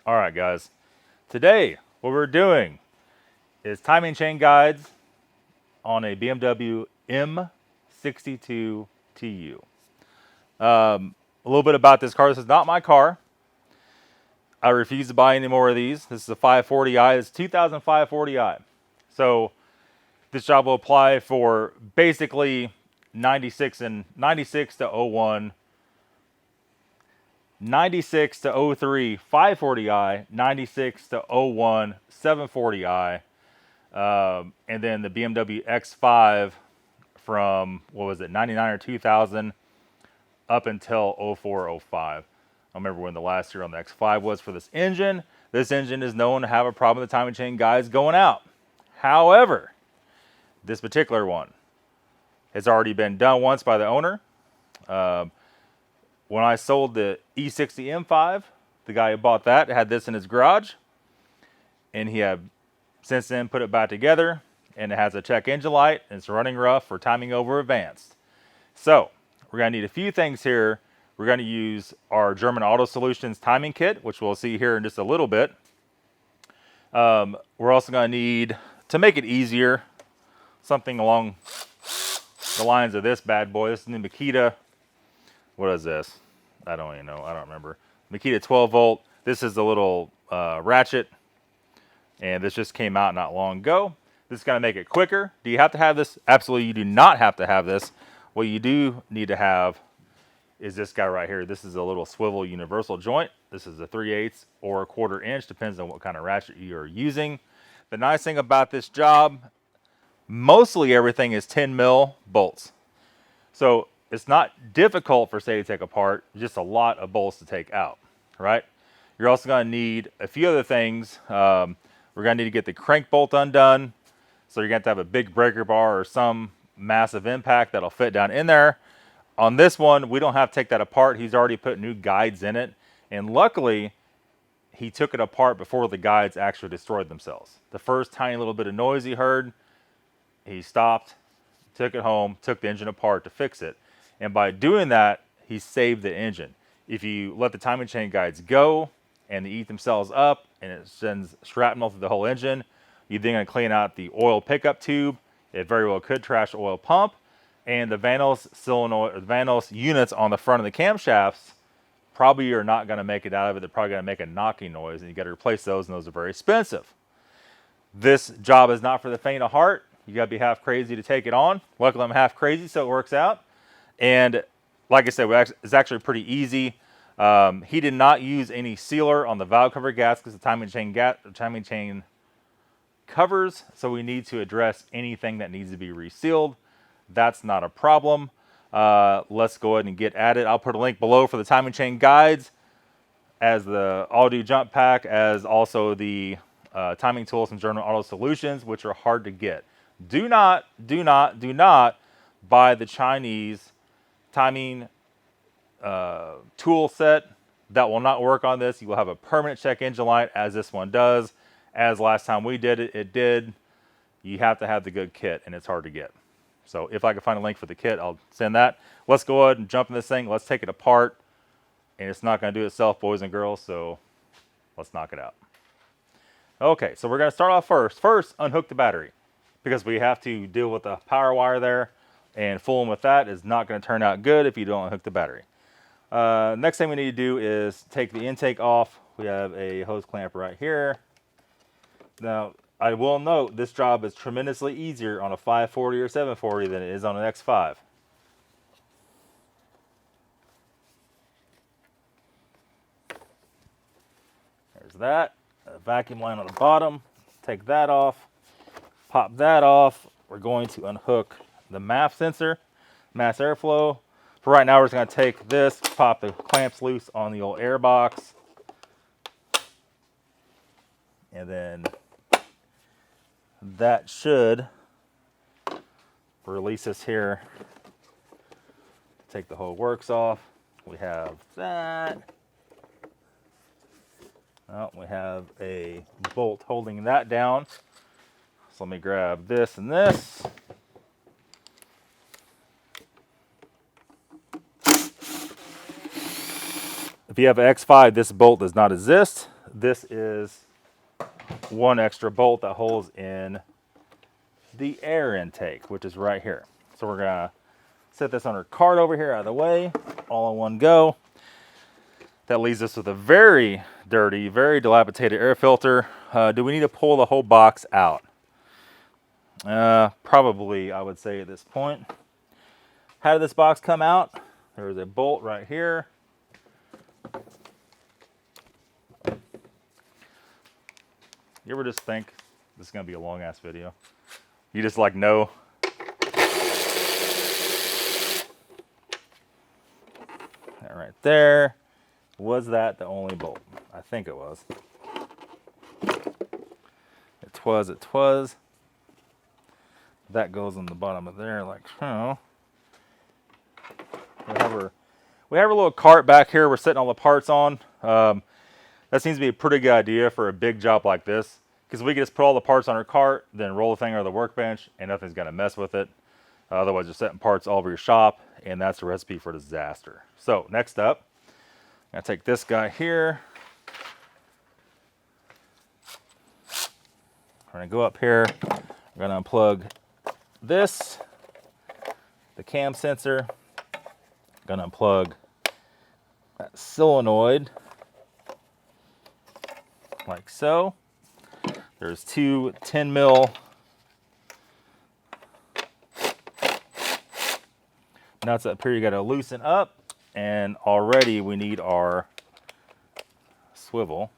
All right, guys. Today, what we're doing is timing chain guides on a BMW M62TU. A little bit about this car. This is not my car. I refuse to buy any more of these. This is a 540i. It's 2005 40i. So this job will apply for basically 96 to 01, 96 to 03 540i, 96 to 01 740i, and then the BMW X5 from, what was it, 99 or 2000 up until 04, 05. I don't remember when the last year on the X5 was for this engine. This engine is known to have a problem with the timing chain guides going out. However, this particular one has already been done once by the owner. When I sold the E60 M5, the guy who bought that had this in his garage, and he had since then put it back together, and it has a check engine light, and it's running rough for timing over advanced. So we're going to need a few things here. We're going to use our German Auto Solutions timing kit, which we'll see here in just a little bit. We're also going to need, to make it easier, something along the lines of this bad boy. This is the Makita. What is this? I don't even know. I don't remember. Makita 12 volt. This is the little ratchet, and this just came out not long ago. This is going to make it quicker. Do you have to have this? Absolutely, you do not have to have this. What you do need to have is this guy right here. This is a little swivel universal joint. This is a 3/8 or a 1/4 inch, depends on what kind of ratchet you are using. The nice thing about this job, mostly everything is 10 mil bolts. So it's not difficult for say to take apart, just a lot of bolts to take out, right? You're also going to need a few other things. We're going to need to get the crank bolt undone. So you're going to have a big breaker bar or some massive impact that'll fit down in there. On this one, we don't have to take that apart. He's already put new guides in it. And luckily, he took it apart before the guides actually destroyed themselves. The first tiny little bit of noise he heard, he stopped, took it home, took the engine apart to fix it. And by doing that, he saved the engine. If you let the timing chain guides go and they eat themselves up and it sends shrapnel through the whole engine, you're then going to clean out the oil pickup tube. It very well could trash the oil pump. And the Vanos solenoid, or the Vanos units on the front of the camshafts probably are not going to make it out of it. They're probably going to make a knocking noise, and you got to replace those, and those are very expensive. This job is not for the faint of heart. You got to be half crazy to take it on. Luckily, I'm half crazy, so it works out. And like I said, it's actually pretty easy. He did not use any sealer on the valve cover gaskets, the timing chain covers, so we need to address anything that needs to be resealed. That's not a problem. Let's go ahead and get at it. I'll put a link below for the timing chain guides, as the all-do jump pack, as also the timing tools from German Auto Solutions, which are hard to get. Do not buy the Chinese timing tool set. That will not work on this. You will have a permanent check engine light, as this one does. As last time we did it, it did. You have to have the good kit, and it's hard to get. So if I can find a link for the kit, I'll send that. Let's go ahead and jump in this thing. Let's take it apart. And it's not going to do itself, boys and girls, so let's knock it out. Okay, so we're going to start off first. First, unhook the battery, because we have to deal with the power wire there, and fooling with that is not going to turn out good if you don't unhook the battery. Next thing we need to do is take the intake off. We have a hose clamp right here. Now, I will note this job is tremendously easier on a 540 or 740 than it is on an X5. There's that. A vacuum line on the bottom. Take that off. Pop that off. We're going to unhook the MAF sensor, mass airflow. For right now, we're just going to take this, pop the clamps loose on the old air box. And then that should release us here. Take the whole works off. We have that. Oh, we have a bolt holding that down. So let me grab this and this. If you have an X5, this bolt does not exist. This is one extra bolt that holds in the air intake, which is right here. So we're gonna set this on our cart over here out of the way, all in one go. That leaves us with a very dirty, very dilapidated air filter. Do we need to pull the whole box out? Probably, I would say at this point. How did this box come out? There is a bolt right here. You ever just think this is gonna be a long ass video? You just like know. That right there. Was that the only bolt? I think it was. It was. That goes on the bottom of there, like, oh. We have our little cart back here we're setting all the parts on. That seems to be a pretty good idea for a big job like this, because we can just put all the parts on our cart, then roll the thing over the workbench, and nothing's gonna mess with it. Otherwise, you're setting parts all over your shop, and that's a recipe for disaster. So next up, I'm gonna take this guy here. We're gonna go up here. We're gonna unplug this, the cam sensor. Gonna unplug that solenoid, like so. There's two 10 mil nuts up here you gotta loosen up, and already we need our swivel.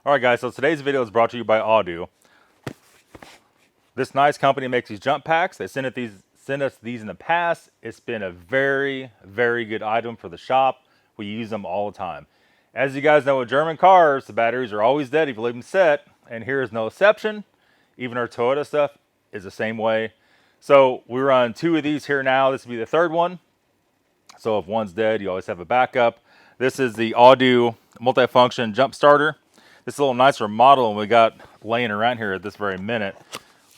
All right, guys, so today's video is brought to you by Audu. This nice company makes these jump packs. They sent us these in the past. It's been a very, very good item for the shop. We use them all the time. As you guys know, with German cars, the batteries are always dead if you leave them set, and here is no exception. Even our Toyota stuff is the same way. So we run two of these here now. This will be the third one. So if one's dead, you always have a backup. This is the Audu multifunction jump starter. This is a little nicer model than we got laying around here at this very minute.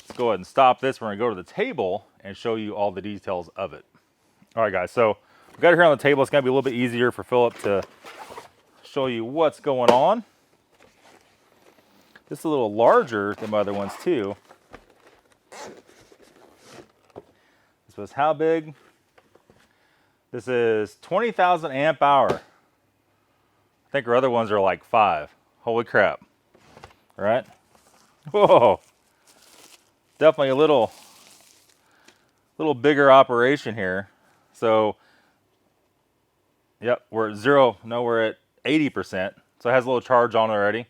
Let's go ahead and stop this. We're gonna go to the table and show you all the details of it. All right, guys, so we got it here on the table. It's gonna be a little bit easier for Philip to show you what's going on. This is a little larger than my other ones too. This was how big? This is 20,000 amp hour. I think our other ones are like 5. Holy crap. All right? Whoa. Definitely a little bigger operation here. So, yep, we're at 0. No, we're at 80%. So it has a little charge on already.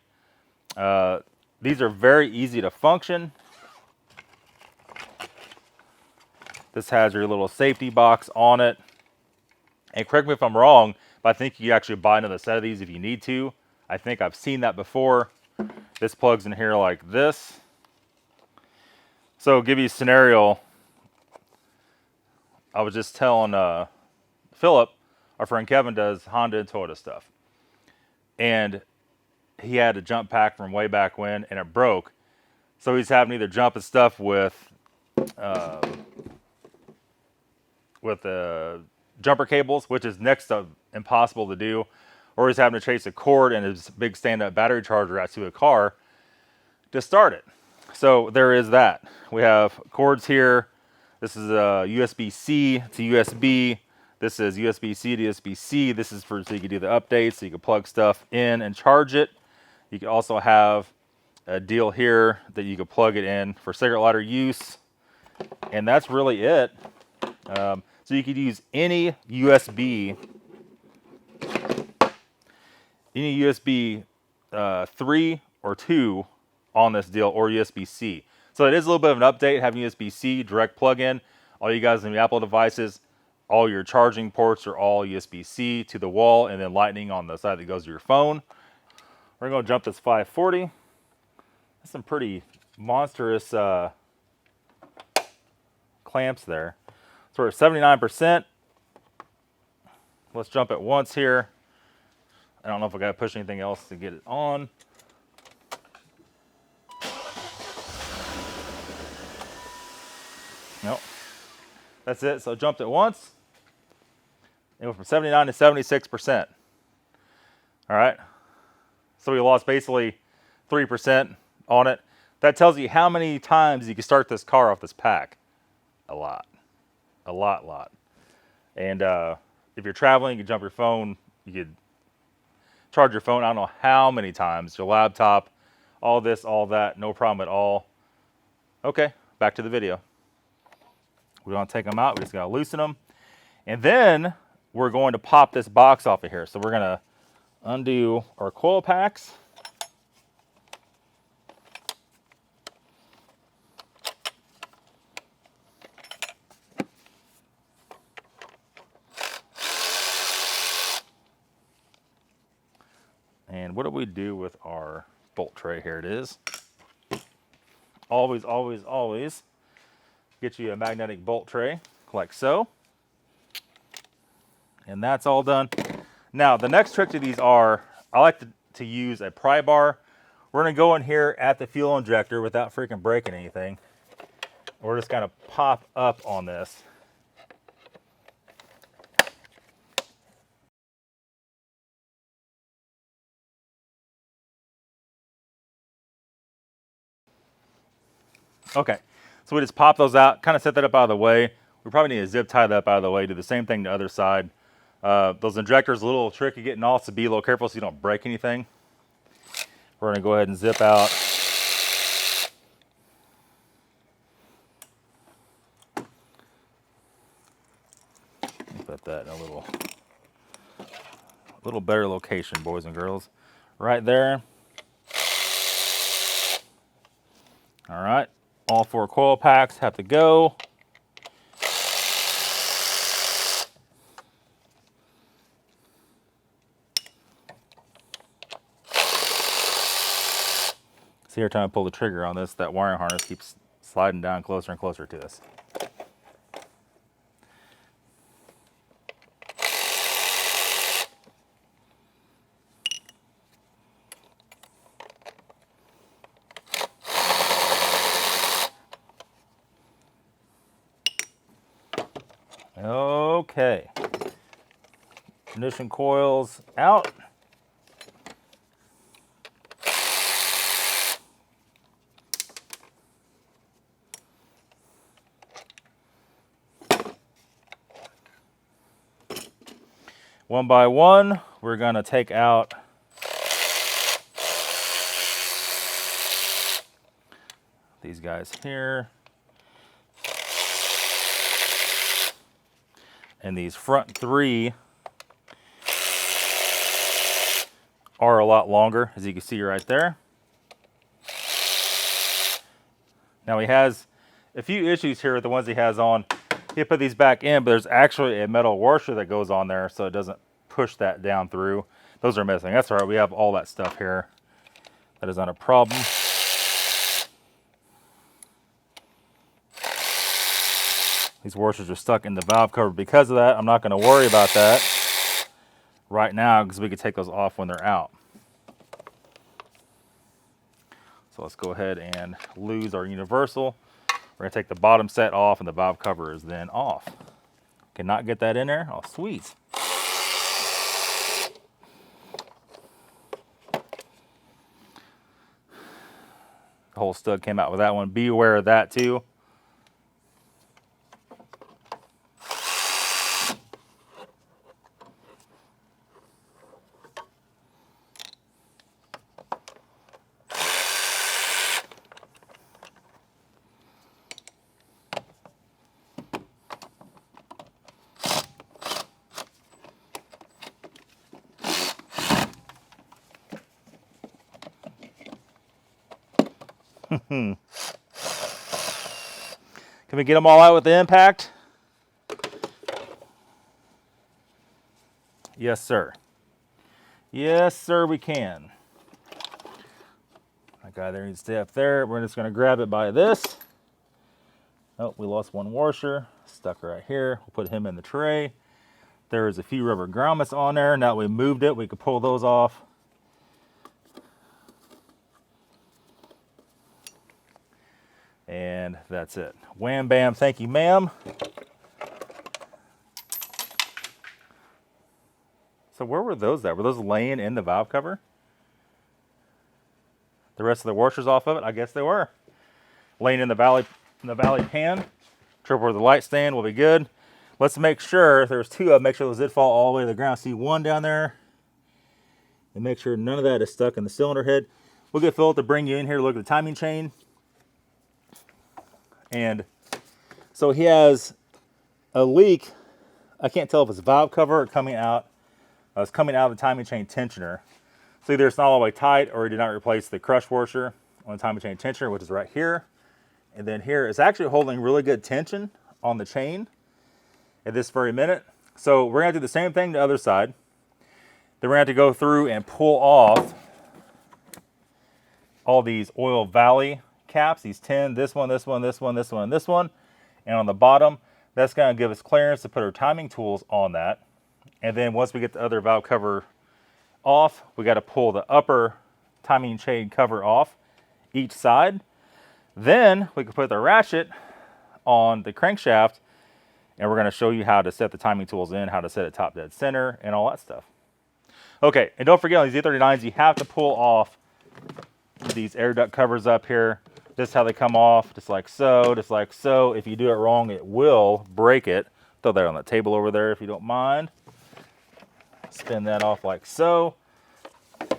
These are very easy to function. This has your little safety box on it. And correct me if I'm wrong, but I think you can actually buy another set of these if you need to. I think I've seen that before. This plugs in here like this. So give you a scenario. I was just telling Philip, our friend Kevin does Honda and Toyota stuff. And he had a jump pack from way back when, and it broke. So he's having either jump and stuff with jumper cables, which is next to impossible to do, or he's having to chase a cord and his big stand-up battery charger out to a car to start it. So there is that. We have cords here. This is a USB-C to USB. This is USB-C to USB-C. This is for so you can do the updates, so you can plug stuff in and charge it. You can also have a deal here that you can plug it in for cigarette lighter use. And that's really it. So you could use any USB 3 or 2 on this deal, or USB-C. So it is a little bit of an update having USB-C direct plug-in. All you guys in the Apple devices, all your charging ports are all USB-C to the wall, and then lightning on the side that goes to your phone. We're going to jump this 540. That's some pretty monstrous clamps there. So we're at 79%. Let's jump it once here. I don't know if I got to push anything else to get it on. Nope. That's it. So jumped it once. It went from 79 to 76%. All right. So we lost basically 3% on it. That tells you how many times you can start this car off this pack. A lot. A lot. And if you're traveling, you can jump your phone. You could charge your phone, I don't know how many times. Your laptop, all this, all that, no problem at all. Okay, back to the video. We don't take them out. We just got to loosen them. And then we're going to pop this box off of here. So we're going to undo our coil packs. And what do we do with our bolt tray? Here it is. Always, always, always get you a magnetic bolt tray like so. And that's all done. Now, the next trick to these are, I like to use a pry bar. We're going to go in here at the fuel injector without freaking breaking anything. We're just going to pop up on this. Okay, so we just pop those out, kind of set that up out of the way. We probably need to zip tie that up out of the way, do the same thing the other side. Those injectors are a little tricky getting off, so be a little careful so you don't break anything. We're going to go ahead and zip out. Put that in a little better location, boys and girls. Right there. All right, all 4 coil packs have to go. See, every time I pull the trigger on this, that wiring harness keeps sliding down closer and closer to us. Okay. Ignition coils out. One by one, we're going to take out these guys here. And these front 3 are a lot longer, as you can see right there. Now he has a few issues here with the ones he has on. He put these back in, but there's actually a metal washer that goes on there so it doesn't push that down through. Those are missing. That's all right. We have all that stuff here. That is not a problem. These washers are stuck in the valve cover because of that. I'm not going to worry about that right now because we can take those off when they're out. So let's go ahead and lose our universal. We're going to take the bottom set off and the valve cover is then off. Cannot get that in there. Oh, sweet. The whole stud came out with that one. Be aware of that too. Can we get them all out with the impact? Yes, sir. Yes, sir, we can. That guy there needs to stay up there. We're just going to grab it by this. Oh, we lost one washer. Stuck right here. We'll put him in the tray. There's a few rubber grommets on there. Now that we moved it, we could pull those off. And that's it. Wham, bam, thank you, ma'am. So where were those at? Were those laying in the valve cover? The rest of the washers off of it? I guess they were. Laying in the valley pan. Triple over the light stand will be good. Let's make sure, there's two of them, make sure those did fall all the way to the ground. See one down there? And make sure none of that is stuck in the cylinder head. We'll get Phil to bring you in here to look at the timing chain. And so he has a leak. I can't tell if it's valve cover or coming out. It's coming out of the timing chain tensioner. So either it's not all the way tight or he did not replace the crush washer on the timing chain tensioner, which is right here. And then here, it's actually holding really good tension on the chain at this very minute. So we're gonna do the same thing to the other side. Then we're gonna have to go through and pull off all these oil valley caps, these 10, this one, this one, this one, this one, and this one. And on the bottom, that's gonna give us clearance to put our timing tools on that. And then once we get the other valve cover off, we gotta pull the upper timing chain cover off each side. Then we can put the ratchet on the crankshaft, and we're gonna show you how to set the timing tools in, how to set it top dead center, and all that stuff. Okay, and don't forget on these E39s, you have to pull off these air duct covers up here. This is how they come off, just like so, just like so. If you do it wrong, it will break it. Throw that on the table over there if you don't mind. Spin that off like so. And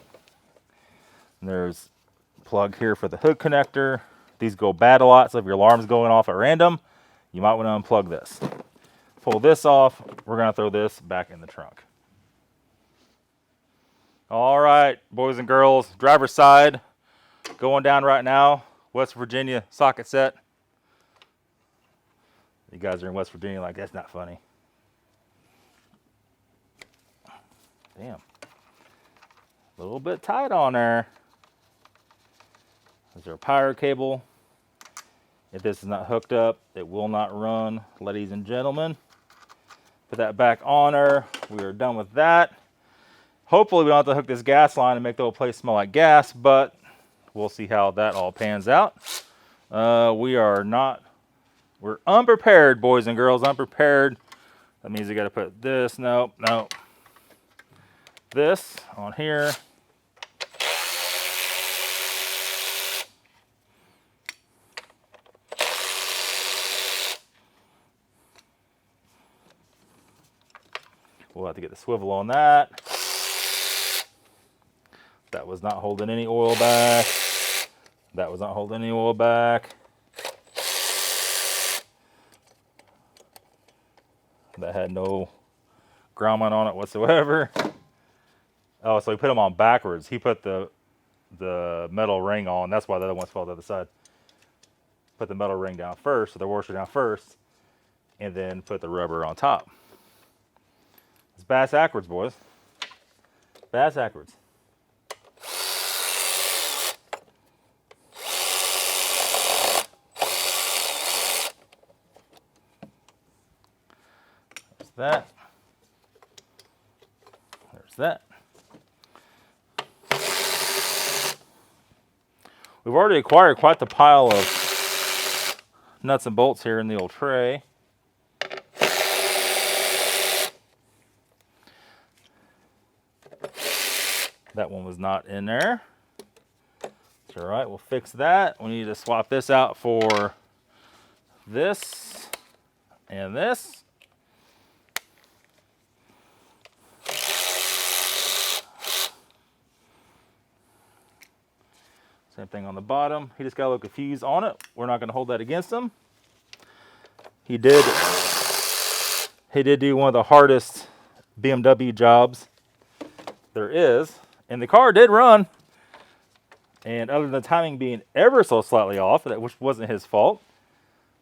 there's a plug here for the hood connector. These go bad a lot, so if your alarm's going off at random, you might want to unplug this. Pull this off. We're going to throw this back in the trunk. All right, boys and girls, driver's side going down right now. West Virginia socket set. You guys are in West Virginia like, that's not funny. Damn. A little bit tight on there. Is there a power cable? If this is not hooked up, it will not run, ladies and gentlemen. Put that back on her. We are done with that. Hopefully we don't have to hook this gas line and make the whole place smell like gas, but we'll see how that all pans out. We're unprepared, boys and girls, unprepared. That means we got to put this, no, this on here. We'll have to get the swivel on that. That was not holding any oil back. That was not holding any oil back. That had no grommet on it whatsoever. Oh, so he put them on backwards. He put the metal ring on. That's why the other ones fell to the other side. Put the metal ring down first, so the washer down first, and then put the rubber on top. It's bass backwards, boys. Bass backwards. That. There's that. We've already acquired quite the pile of nuts and bolts here in the old tray. That one was not in there. It's all right, we'll fix that. We need to swap this out for this and this. Same thing on the bottom. He just got a little confused on it. We're not going to hold that against him. He did do one of the hardest BMW jobs there is. And the car did run. And other than the timing being ever so slightly off, which wasn't his fault,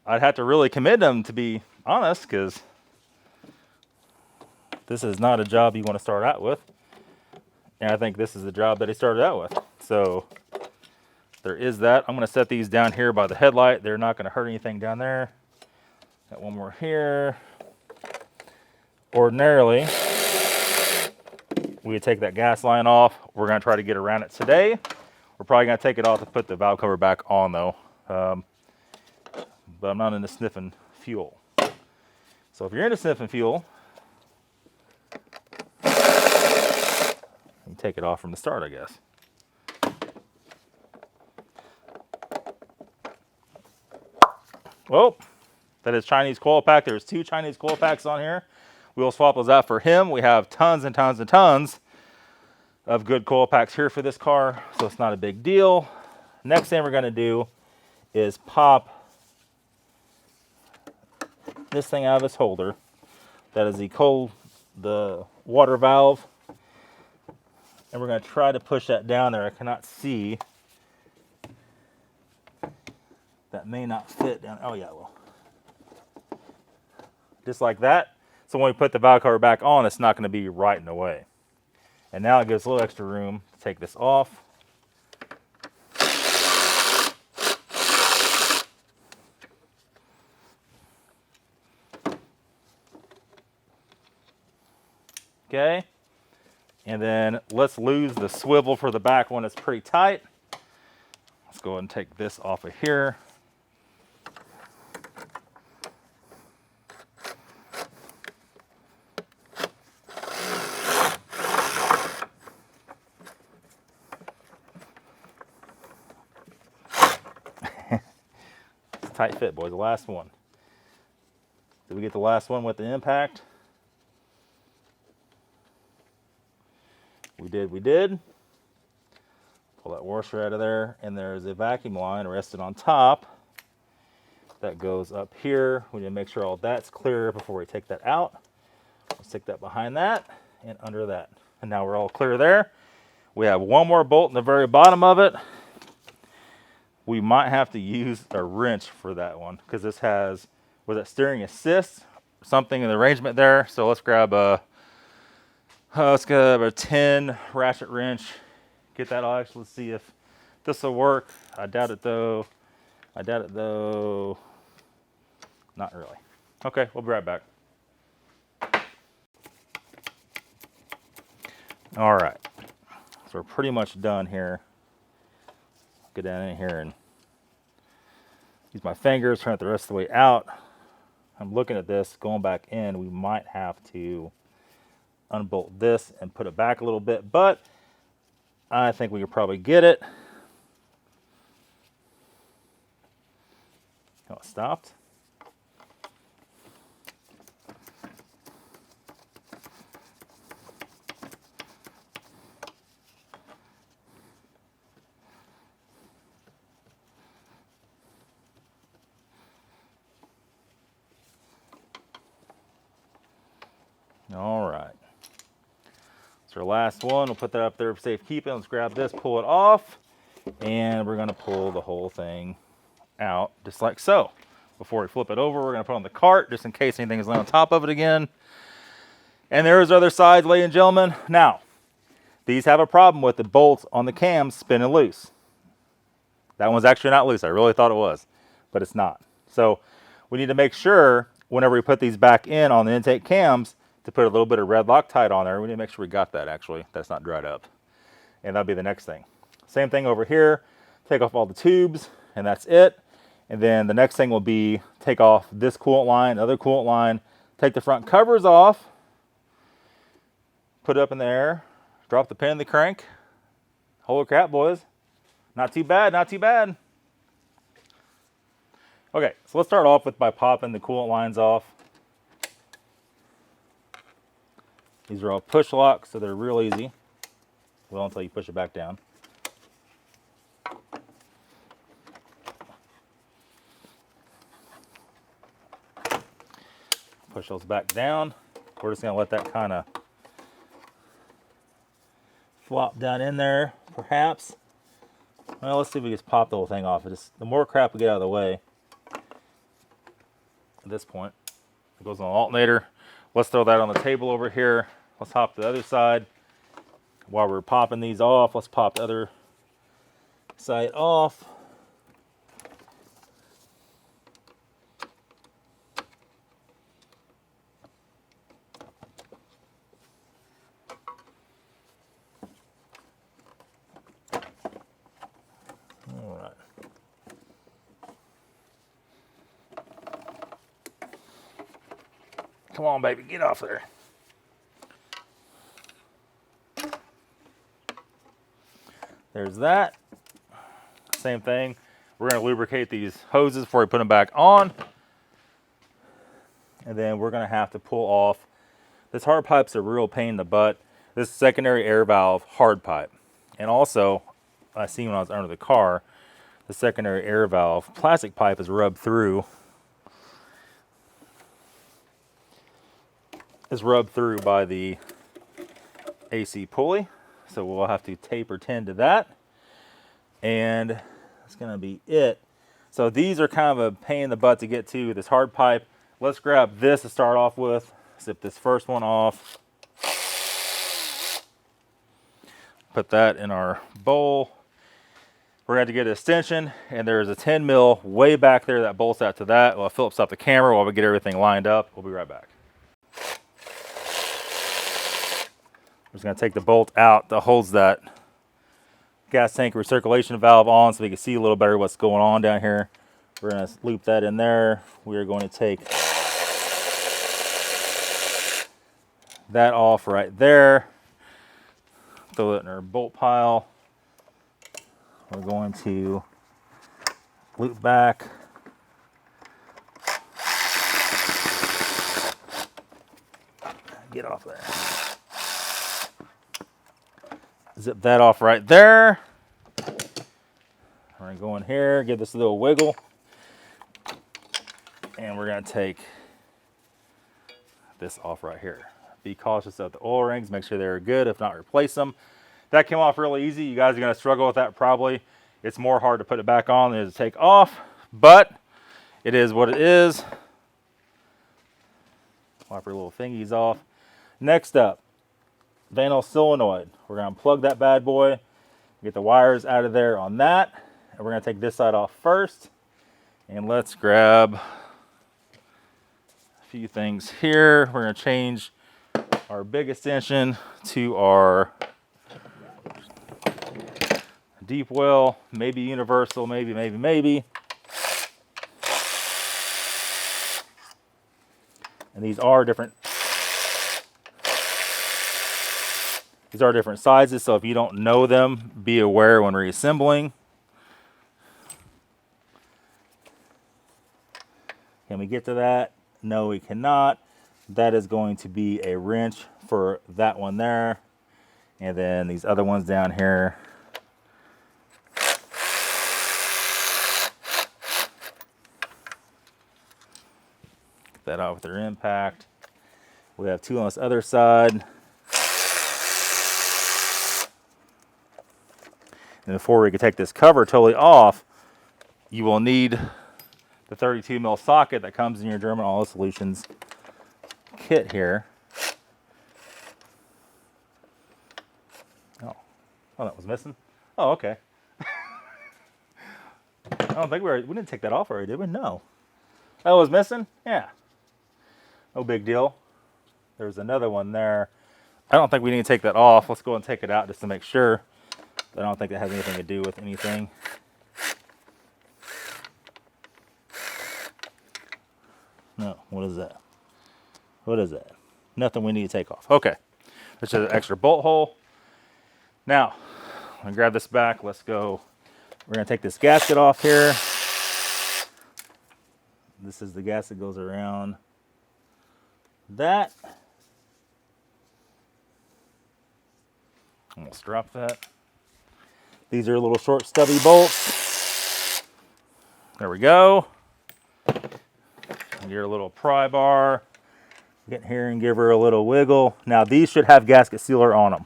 I'd have to really commend him, to be honest, because this is not a job you want to start out with. And I think this is the job that he started out with. So there is that. I'm going to set these down here by the headlight. They're not going to hurt anything down there. Got one more here. Ordinarily, we would take that gas line off. We're going to try to get around it today. We're probably going to take it off to put the valve cover back on, though. But I'm not into sniffing fuel. So if you're into sniffing fuel, take it off from the start, I guess. Well, that is Chinese coil pack. There's 2 Chinese coil packs on here. We'll swap those out for him. We have tons and tons and tons of good coil packs here for this car, so it's not a big deal. Next thing we're going to do is pop this thing out of its holder. That is the water valve. And we're going to try to push that down there. I cannot see. That may not fit down. Oh, yeah, it will. Just like that. So when we put the valve cover back on, it's not going to be right in the way. And now it gives a little extra room to take this off. Okay. And then let's lose the swivel for the back when it's pretty tight. Let's go ahead and take this off of here. Tight fit, boys. The last one. Did we get the last one with the impact? We did. We did. Pull that washer out of there, and there's a vacuum line rested on top that goes up here. We need to make sure all that's clear before we take that out. We'll stick that behind that and under that. And now we're all clear there. We have one more bolt in the very bottom of it. We might have to use a wrench for that one because this has, was it steering assist, something in the arrangement there. So let's grab a 10 ratchet wrench. Get that out. Let's see if this will work. I doubt it though. Not really. Okay, we'll be right back. All right, so we're pretty much done here. Get down in here and use my fingers, turn it the rest of the way out. I'm looking at this, going back in. We might have to unbolt this and put it back a little bit, but I think we could probably get it. Oh, it stopped. All right. It's our last one. We'll put that up there for safekeeping. Let's grab this, pull it off, and we're going to pull the whole thing out just like so. Before we flip it over, we're going to put it on the cart just in case anything is laying on top of it again. And there's the other side, ladies and gentlemen. Now, these have a problem with the bolts on the cams spinning loose. That one's actually not loose. I really thought it was, but it's not. So we need to make sure whenever we put these back in on the intake cams to put a little bit of red Loctite on there. We need to make sure we got that actually. That's not dried up. And that'll be the next thing. Same thing over here. Take off all the tubes and that's it. And then the next thing will be take off this coolant line, other coolant line, take the front covers off, put it up in the air, drop the pin in the crank. Holy crap, boys. Not too bad, not too bad. Okay, so let's start off by popping the coolant lines off. These are all push locks, so they're real easy. Well, until you push it back down. Push those back down. We're just going to let that kind of flop down in there, perhaps. Well, let's see if we can just pop the whole thing off. The more crap we get out of the way, at this point, it goes on the alternator. Let's throw that on the table over here. Let's hop to the other side. While we're popping these off, let's pop the other side off. All right. Come on, baby, get off there. There's that. Same thing. We're going to lubricate these hoses before we put them back on. And then we're going to have to pull off. This hard pipe's a real pain in the butt. This secondary air valve hard pipe. And also, I seen when I was under the car, the secondary air valve plastic pipe is rubbed through. Is rubbed through by the AC pulley. So we'll have to tape or tend to that. And that's going to be it. So these are kind of a pain in the butt to get to, this hard pipe. Let's grab this to start off with. Zip this first one off. Put that in our bowl. We're going to get an extension, and there's a 10 mil way back there that bolts out to that. Well, Philip stop the camera while we get everything lined up. We'll be right back. I'm just going to take the bolt out that holds that gas tank recirculation valve on so we can see a little better what's going on down here. We're going to loop that in there. We are going to take that off right there. Throw it in our bolt pile. We're going to loop back. Get off there. Zip that off right there. We're going to go in here, give this a little wiggle. And we're going to take this off right here. Be cautious of the oil rings. Make sure they're good. If not, replace them. That came off really easy. You guys are going to struggle with that probably. It's more hard to put it back on than it is to take off. But it is what it is. Wipe our little thingies off. Next up, Vanos solenoid. We're going to plug that bad boy. Get the wires out of there on that. And we're going to take this side off first. And let's grab a few things here. We're going to change our big extension to our deep well, maybe universal, maybe. And these are different. These are different sizes, so if you don't know them, be aware when reassembling. Can we get to that? No, we cannot. That is going to be a wrench for that one there. And then these other ones down here. Get that out with their impact. We have two on this other side. And before we can take this cover totally off, you will need the 32 mil socket that comes in your German Oil Solutions kit here. Oh, that was missing. Oh, okay. I don't think we didn't take that off already, did we? No. That was missing? Yeah. No big deal. There's another one there. I don't think we need to take that off. Let's go and take it out just to make sure. I don't think that has anything to do with anything. No, what is that? What is that? Nothing we need to take off. Okay, there's an extra bolt hole. Now, I'm gonna grab this back. Let's go. We're gonna take this gasket off here. This is the gasket that goes around that. Almost dropped that. These are little short stubby bolts. There we go. Your little pry bar. Get here and give her a little wiggle. Now these should have gasket sealer on them.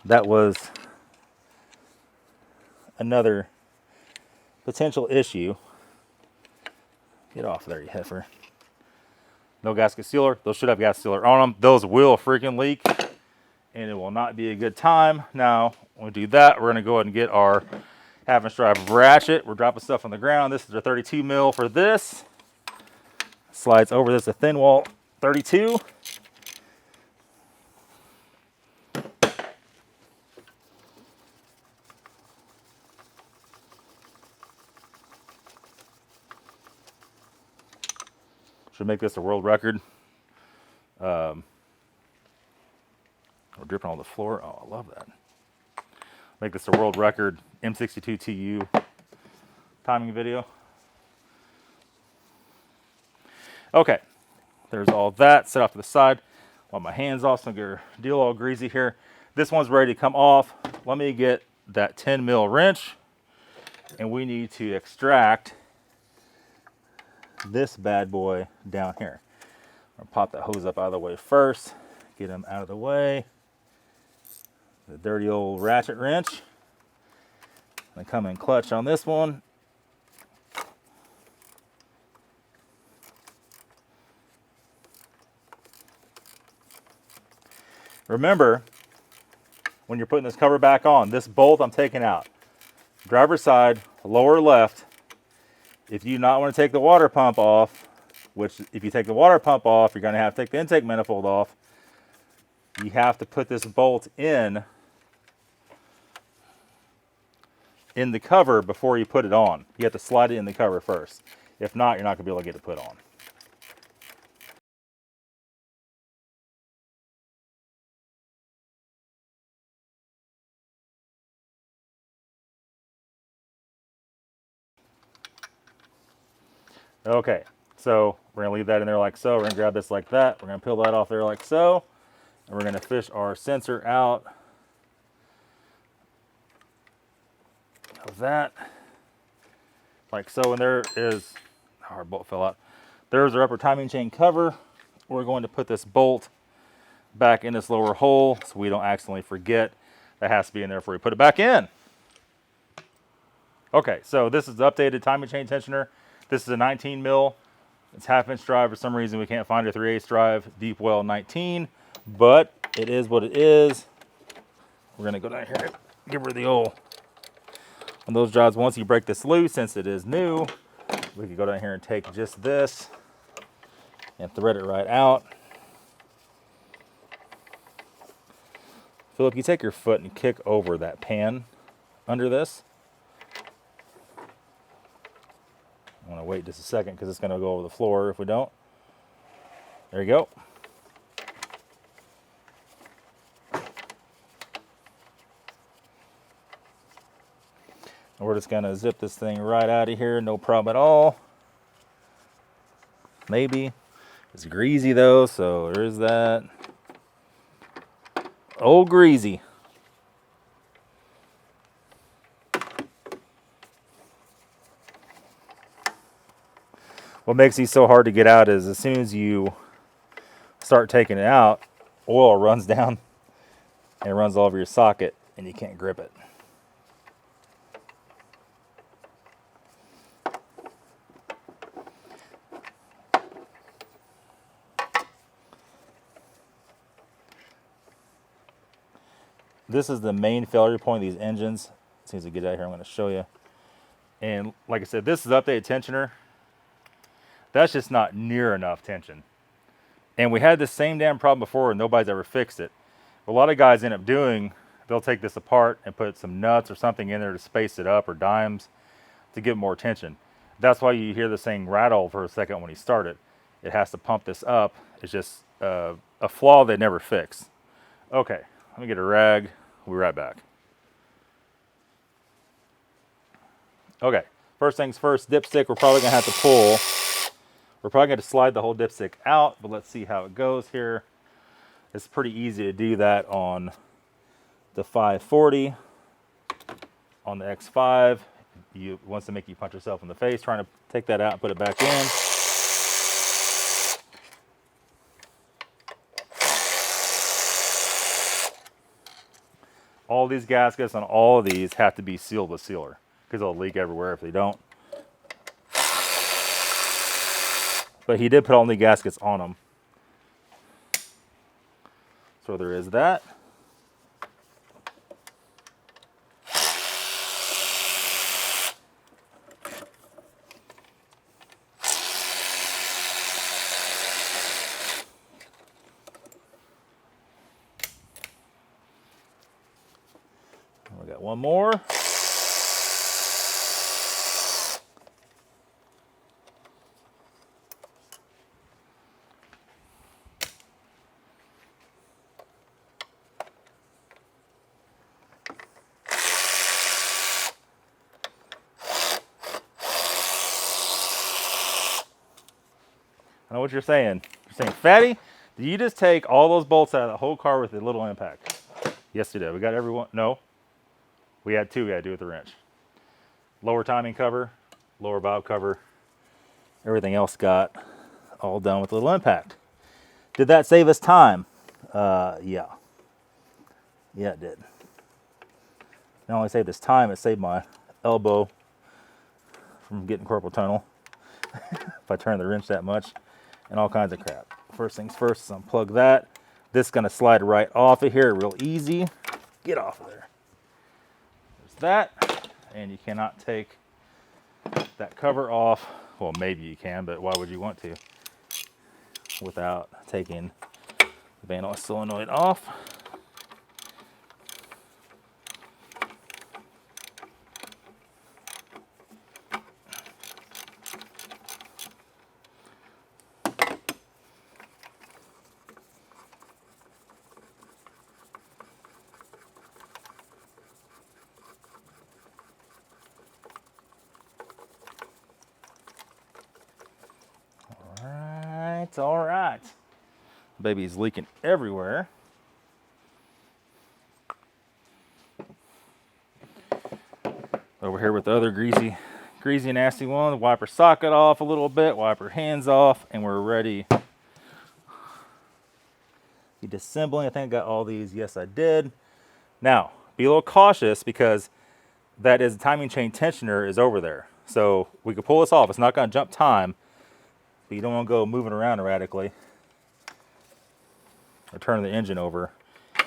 That was another potential issue. Get off there, you heifer. No gasket sealer. Those should have gasket sealer on them. Those will freaking leak, and it will not be a good time. Now, when we do that, we're going to go ahead and get our half-inch drive ratchet. We're dropping stuff on the ground. This is a 32 mil for this. Slides over this, a thin wall 32. Should make this a world record. We're dripping on the floor. Oh, I love that. Make this a world record M62TU timing video. Okay, there's all that set off to the side. Want my hands off, so I'm gonna deal all greasy here. This one's ready to come off. Let me get that 10 mil wrench, and we need to extract this bad boy down here. I'm gonna pop that hose up out of the way first. Get him out of the way. The dirty old ratchet wrench. And come in clutch on this one. Remember, when you're putting this cover back on, this bolt I'm taking out. Driver's side, lower left. If you not want to take the water pump off, which if you take the water pump off, you're going to have to take the intake manifold off. You have to put this bolt in the cover before you put it on. You have to slide it in the cover first. If not, you're not going to be able to get it put on. Okay, so we're going to leave that in there like so. We're going to grab this like that. We're going to peel that off there like so. And we're going to fish our sensor out of that. Like so, and there is, our bolt fell out. There's our upper timing chain cover. We're going to put this bolt back in this lower hole so we don't accidentally forget. That has to be in there before we put it back in. Okay, so this is the updated timing chain tensioner. This is a 19 mil. It's 1/2 inch drive. For some reason we can't find a 3/8 drive deep well 19, but it is what it is. We're gonna go down here and give her the old, on those drives, once you break this loose, since it is new, we can go down here and take just this and thread it right out. Philip, you take your foot and kick over that pan under this. I want to wait just a second because it's going to go over the floor if we don't. There you go. And we're just going to zip this thing right out of here, no problem at all. Maybe. It's greasy though, so there is that. Oh, greasy. What makes these so hard to get out is as soon as you start taking it out, oil runs down and it runs all over your socket and you can't grip it. This is the main failure point of these engines. As soon as I get out here, I'm going to show you. And like I said, this is updated tensioner. That's just not near enough tension. And we had this same damn problem before and nobody's ever fixed it. What a lot of guys end up doing, they'll take this apart and put some nuts or something in there to space it up, or dimes to give more tension. That's why you hear this thing rattle for a second when you start it. It has to pump this up. It's just a flaw they never fix. Okay, let me get a rag. We'll be right back. Okay, first things first, dipstick we're probably going to have to pull. We're probably going to slide the whole dipstick out, but let's see how it goes here. It's pretty easy to do that on the 540. On the X5, it wants to make you punch yourself in the face trying to take that out and put it back in. All these gaskets on all of these have to be sealed with sealer because they'll leak everywhere if they don't. But he did put all the gaskets on them. So there is that. We got one more. I know what you're saying. You're saying, Fatty, did you just take all those bolts out of the whole car with a little impact? Yes, we did. We got everyone. No. We had two we had to do with the wrench. Lower timing cover, lower valve cover. Everything else got all done with a little impact. Did that save us time? Yeah. Yeah, it did. Not only saved us time, it saved my elbow from getting carpal tunnel if I turn the wrench that much, and all kinds of crap. First things first is unplug that. This is going to slide right off of here real easy. Get off of there. There's that, and you cannot take that cover off. Well, maybe you can, but why would you want to without taking the Vanos solenoid off? All right. Baby's leaking everywhere. Over here with the other greasy, nasty one. Wipe her socket off a little bit, wipe her hands off, and we're ready. The disassembling, I think I got all these. Yes, I did. Now, be a little cautious because that is the timing chain tensioner is over there. So we could pull this off. It's not going to jump time, but you don't want to go moving around erratically or turn the engine over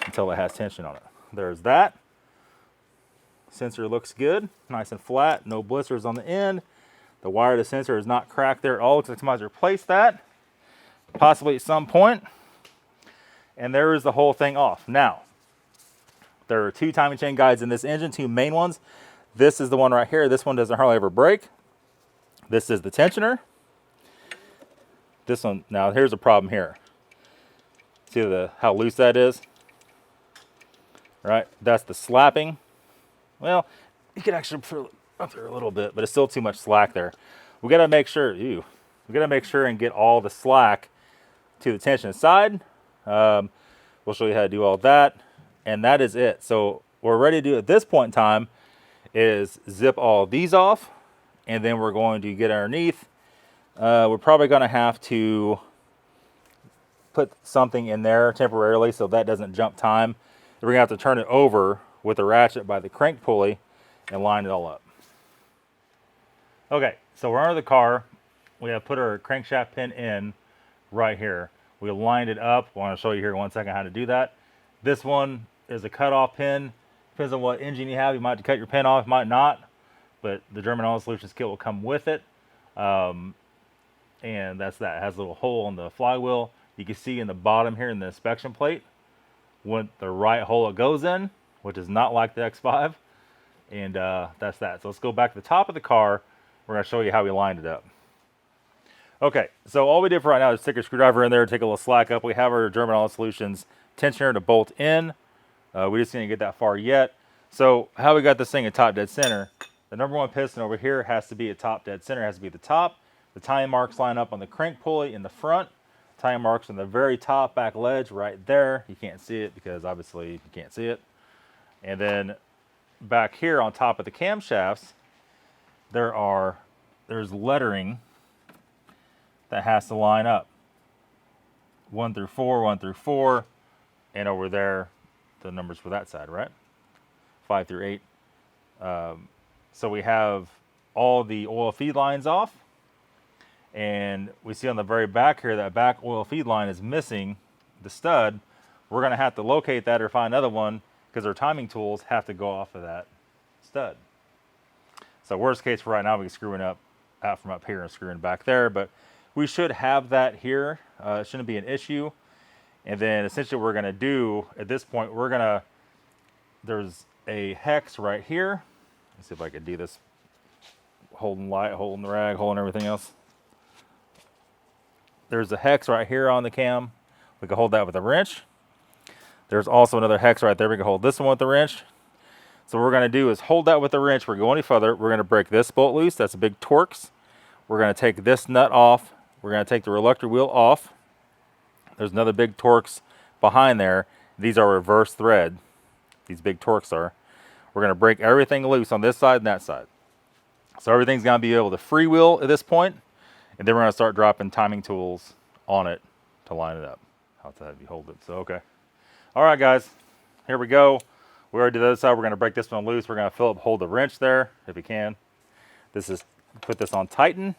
until it has tension on it. There's that. Sensor looks good, nice and flat, no blisters on the end. The wire to the sensor is not cracked there at all. Looks like somebody's replaced that, possibly at some point. And there is the whole thing off. Now, there are two timing chain guides in this engine, two main ones. This is the one right here. This one doesn't hardly ever break. This is the tensioner. This one, now here's a problem here. See how loose that is? Right, that's the slapping. Well, you can actually put it up there a little bit, but it's still too much slack there. We got to make sure, we got to make sure and get all the slack to the tension side. We'll show you how to do all that, and that is it. So what we're ready to do at this point in time is zip all these off, and then we're going to get underneath. We're probably going to have to put something in there temporarily so that doesn't jump time. We're going to have to turn it over with a ratchet by the crank pulley and line it all up. Okay, so we're under the car. We have put our crankshaft pin in right here. We lined it up. I want to show you here in 1 second how to do that. This one is a cutoff pin. Depends on what engine you have. You might have to cut your pin off, might not, but the German Oil Solutions kit will come with it. And that's that. It has a little hole in the flywheel. You can see in the bottom here in the inspection plate what the right hole it goes in, which is not like the X5. And that's that. So let's go back to the top of the car. We're going to show you how we lined it up. Okay, so all we did for right now is stick a screwdriver in there, take a little slack up. We have our German Oil Solutions tensioner to bolt in. We just didn't get that far yet. So how we got this thing at top dead center, the number one piston over here has to be at top dead center, has to be at the top. The tie marks line up on the crank pulley in the front. Tie marks on the very top back ledge right there. You can't see it because obviously you can't see it. And then back here on top of the camshafts, there's lettering that has to line up. 1 through 4, 1 through 4, and over there, the numbers for that side, right? 5 through 8. So we have all the oil feed lines off. And we see on the very back here, that back oil feed line is missing the stud. We're going to have to locate that or find another one because our timing tools have to go off of that stud. So worst case for right now, we can screw it up out from up here and screw it back there. But we should have that here. It shouldn't be an issue. And then essentially what we're going to do at this point, there's a hex right here. Let's see if I can do this. Holding light, holding the rag, holding everything else. There's a hex right here on the cam. We can hold that with a wrench. There's also another hex right there. We can hold this one with the wrench. So what we're going to do is hold that with the wrench. We're going any further. We're going to break this bolt loose. That's a big Torx. We're going to take this nut off we're going to take the reluctor wheel off. There's another big Torx behind there. These are reverse thread. These big Torx are. We're going to break everything loose on this side and that side. So everything's going to be able to freewheel at this point, and then we're going to start dropping timing tools on it to line it up. How's that if you hold it? So, okay. All right, guys, here we go. We already did the other side. We're going to break this one loose. We're going to hold the wrench there if we can. This is, put this on tighten.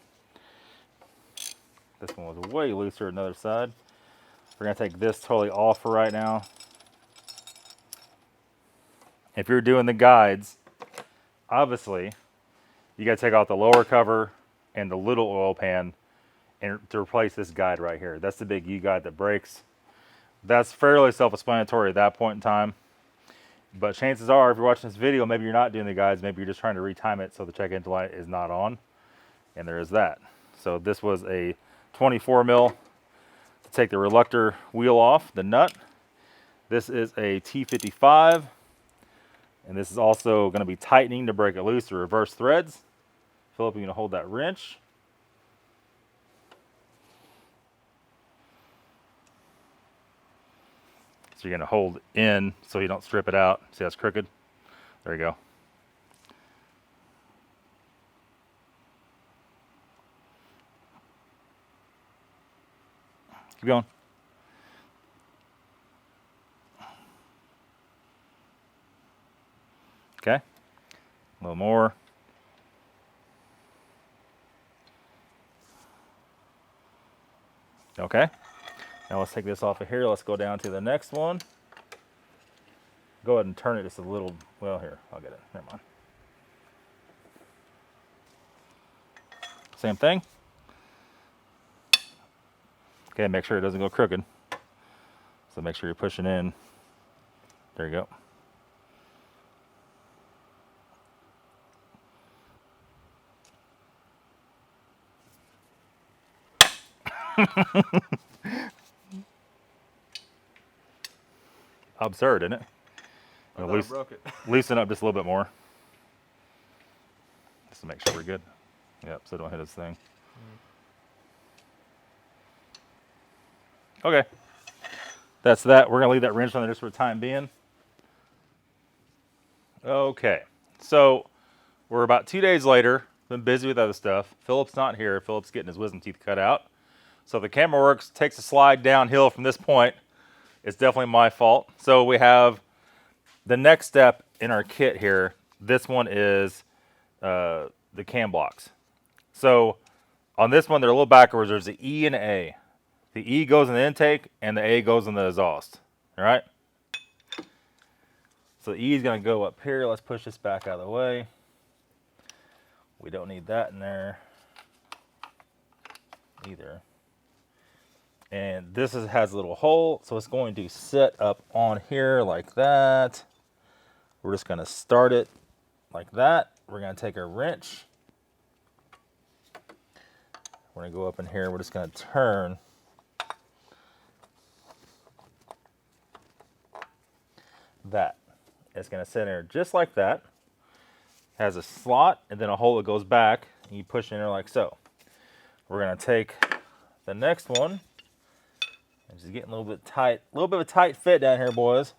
This one was way looser on the other side. We're going to take this totally off for right now. If you're doing the guides, obviously, you got to take out the lower cover and the little oil pan and to replace this guide right here. That's the big U-guide that breaks. That's fairly self-explanatory at that point in time. But chances are, if you're watching this video, maybe you're not doing the guides. Maybe you're just trying to retime it so the check engine light is not on. And there is that. So this was a 24 mil to take the reluctor wheel off, the nut. This is a T55. And this is also going to be tightening to break it loose, the reverse threads. Philip, you're going to hold that wrench. So you're going to hold in so you don't strip it out. See how it's crooked? There you go. Keep going. Okay. A little more. Okay. Now let's take this off of here. Let's go down to the next one. Go ahead and turn it just a little. Well, here, I'll get it. Never mind. Same thing. Okay, make sure it doesn't go crooked. So make sure you're pushing in. There you go. Absurd, isn't it? Broke it. Loosen up just a little bit more. Just to make sure we're good. Yep, so don't hit this thing. Okay. That's that. We're going to leave that wrench on there just for the time being. Okay. So we're about 2 days later. Been busy with other stuff. Philip's not here. Philip's getting his wisdom teeth cut out. So the camera works, takes a slide downhill from this point. It's definitely my fault. So we have the next step in our kit here. This one is the cam blocks. So on this one, they're a little backwards. There's an E and an A. The E goes in the intake, and the A goes in the exhaust. All right? So the E is going to go up here. Let's push this back out of the way. We don't need that in there either. And this has a little hole, so it's going to sit up on here like that. We're just going to start it like that. We're going to take our wrench. We're going to go up in here. We're just going to turn that. It's going to sit in there just like that. Has a slot and then a hole that goes back, and you push in there like so. We're going to take the next one. It's just getting a little bit tight. A little bit of a tight fit down here, boys.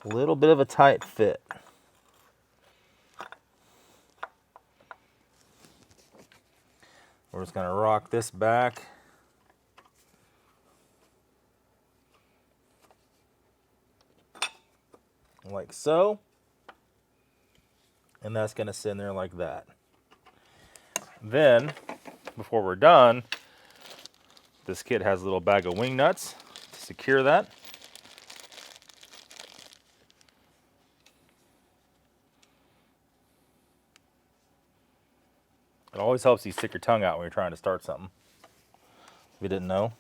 A little bit of a tight fit. We're just going to rock this back. Like so. And that's going to sit in there like that. Then, before we're done, this kit has a little bag of wing nuts to secure that. It always helps you stick your tongue out when you're trying to start something. If you didn't know.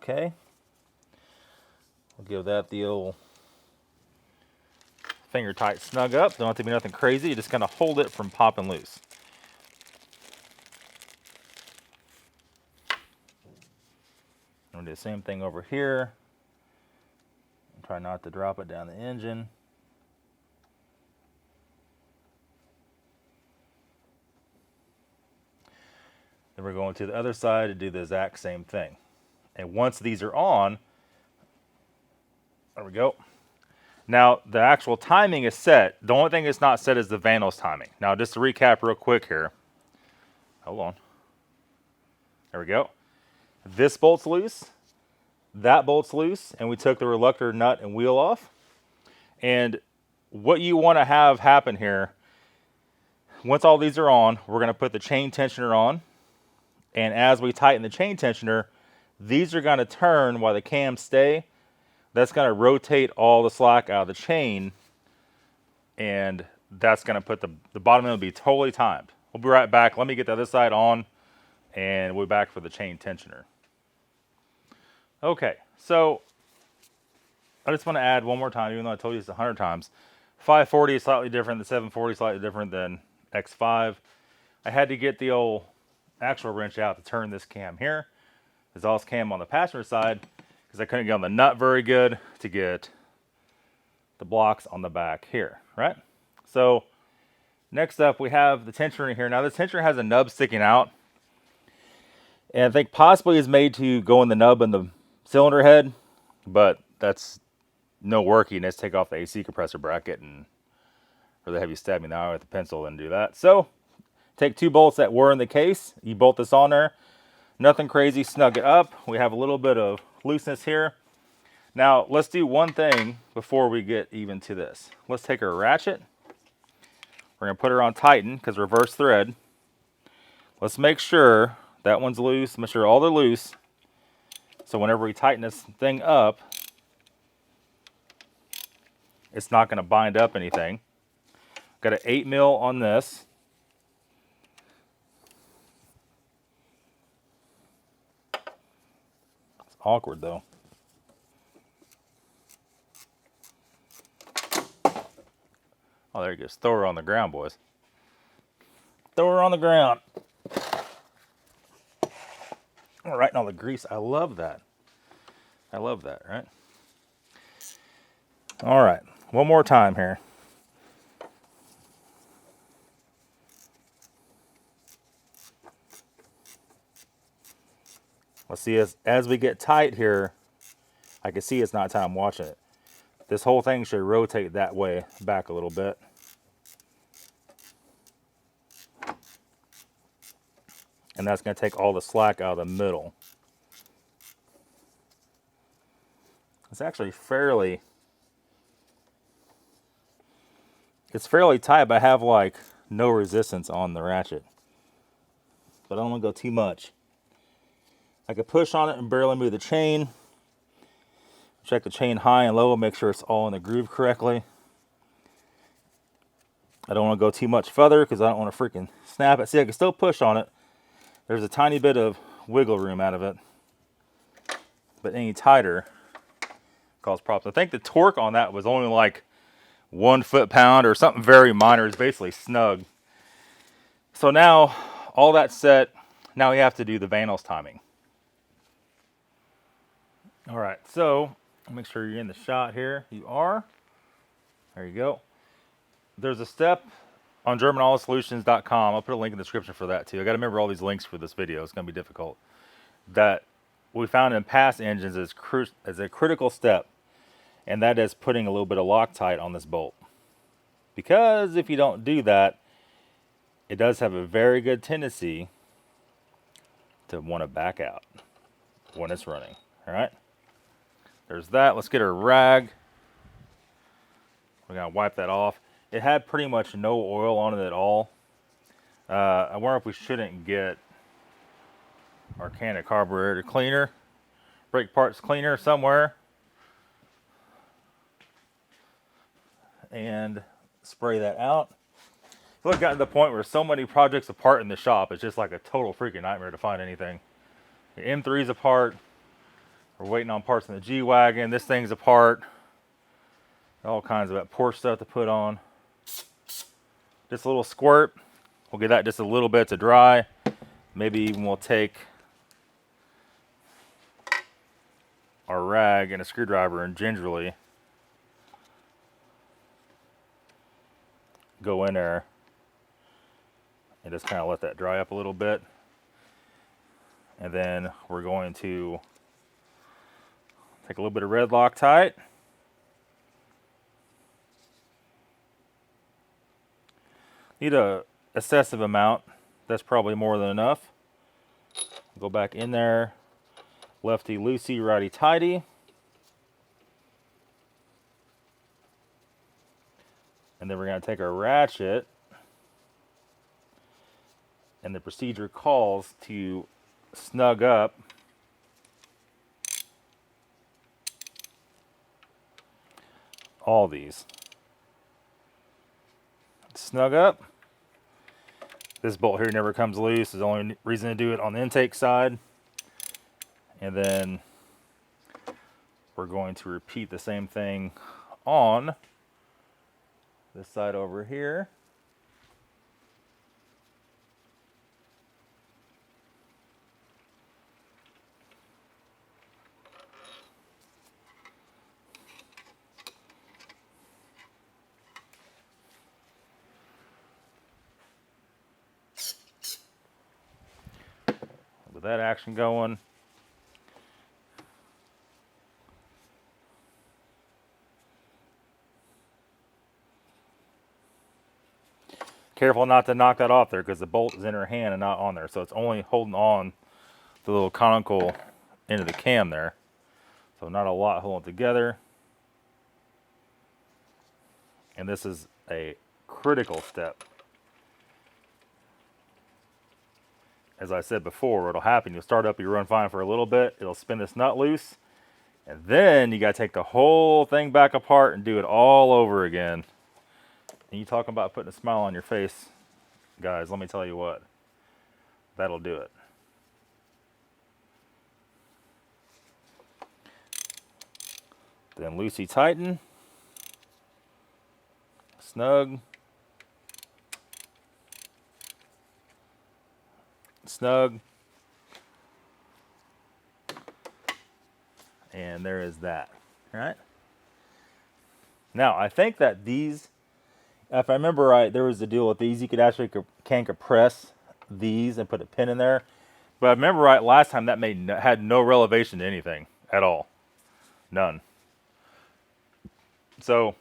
Okay. We'll give that the old finger tight snug up. Don't have to be nothing crazy. You just kind of hold it from popping loose. I'm going to do the same thing over here. Try not to drop it down the engine. Then we're going to the other side to do the exact same thing. And once these are on, there we go. Now, the actual timing is set. The only thing that's not set is the Vanos timing. Now, just to recap real quick here. Hold on. There we go. This bolt's loose. That bolt's loose. And we took the Reluctor nut and wheel off. And what you want to have happen here, once all these are on, we're going to put the chain tensioner on. And as we tighten the chain tensioner, these are going to turn while the cams stay. That's going to rotate all the slack out of the chain. And that's going to put the bottom end will be totally timed. We'll be right back. Let me get the other side on. And we'll be back for the chain tensioner. Okay, so I just want to add one more time, even though I told you this 100 times. 540 is slightly different. The 740 is slightly different than X5. I had to get the old actual wrench out to turn this cam here. There's also cam on the passenger side because I couldn't get on the nut very good to get the blocks on the back here, right? So next up we have the tensioner here. Now the tensioner has a nub sticking out. And I think possibly is made to go in the nub in the cylinder head, but that's no working. Let's take off the AC compressor bracket and really have you stab me in the eye with a pencil and do that. So take 2 bolts that were in the case. You bolt this on there. Nothing crazy. Snug it up. We have a little bit of looseness here. Now let's do one thing before we get even to this. Let's take our ratchet. We're going to put her on tighten because reverse thread. Let's make sure that one's loose. Make sure all they're loose. So whenever we tighten this thing up, it's not going to bind up anything. Got an 8 mil on this. It's awkward though. Oh, there you go. Throw her on the ground, boys. Throw her on the ground. Right in all the grease. I love that. I love that, right? All right. One more time here. Let's see, as we get tight here, I can see it's not tight. I'm watching it. This whole thing should rotate that way back a little bit. And that's going to take all the slack out of the middle. It's actually fairly tight, but I have like no resistance on the ratchet. But I don't want to go too much. I could push on it and barely move the chain. Check the chain high and low, make sure it's all in the groove correctly. I don't want to go too much further because I don't want to freaking snap it. See, I can still push on it. There's a tiny bit of wiggle room out of it. But any tighter cause problems. I think the torque on that was only like 1 foot-pound or something very minor. It's basically snug. So now, all that's set. Now we have to do the Vanos timing. All right, so make sure you're in the shot here. You are. There you go. There's a step on GermanAutoSolutions.com. I'll put a link in the description for that too. I got to remember all these links for this video. It's going to be difficult. That we found in past engines as a critical step, and that is putting a little bit of Loctite on this bolt. Because if you don't do that, it does have a very good tendency to want to back out when it's running. All right. There's that. Let's get our rag. We're going to wipe that off. It had pretty much no oil on it at all. I wonder if we shouldn't get our can of carburetor cleaner, brake parts cleaner somewhere, and spray that out. We've gotten to the point where so many projects apart in the shop, it's just like a total freaking nightmare to find anything. The M3's apart. We're waiting on parts in the G-Wagon. This thing's apart. All kinds of that Porsche stuff to put on. Just a little squirt. We'll get that just a little bit to dry. Maybe even we'll take our rag and a screwdriver and gingerly go in there and just kind of let that dry up a little bit. And then we're going to take a little bit of red Loctite. Need a excessive amount. That's probably more than enough. Go back in there. Lefty loosey, righty tighty. And then we're going to take our ratchet. And the procedure calls to snug up all these. Snug up. This bolt here never comes loose. There's the only reason to do it on the intake side. And then we're going to repeat the same thing on this side over here. With that action going, careful not to knock that off there because the bolt is in her hand and not on there. So it's only holding on the little conical end of the cam there. So not a lot holding it together. And this is a critical step. As I said before, what'll happen, you'll start up, you run fine for a little bit, it'll spin this nut loose, and then you gotta take the whole thing back apart and do it all over again. And you talking about putting a smile on your face, guys, let me tell you what, that'll do it. Then loosey tighten, snug, snug, and there is that. All right. Now I think that these, if I remember right, there was a deal with these. You could actually can compress these and put a pin in there. But I remember right last time that had no relevation to anything at all, none. So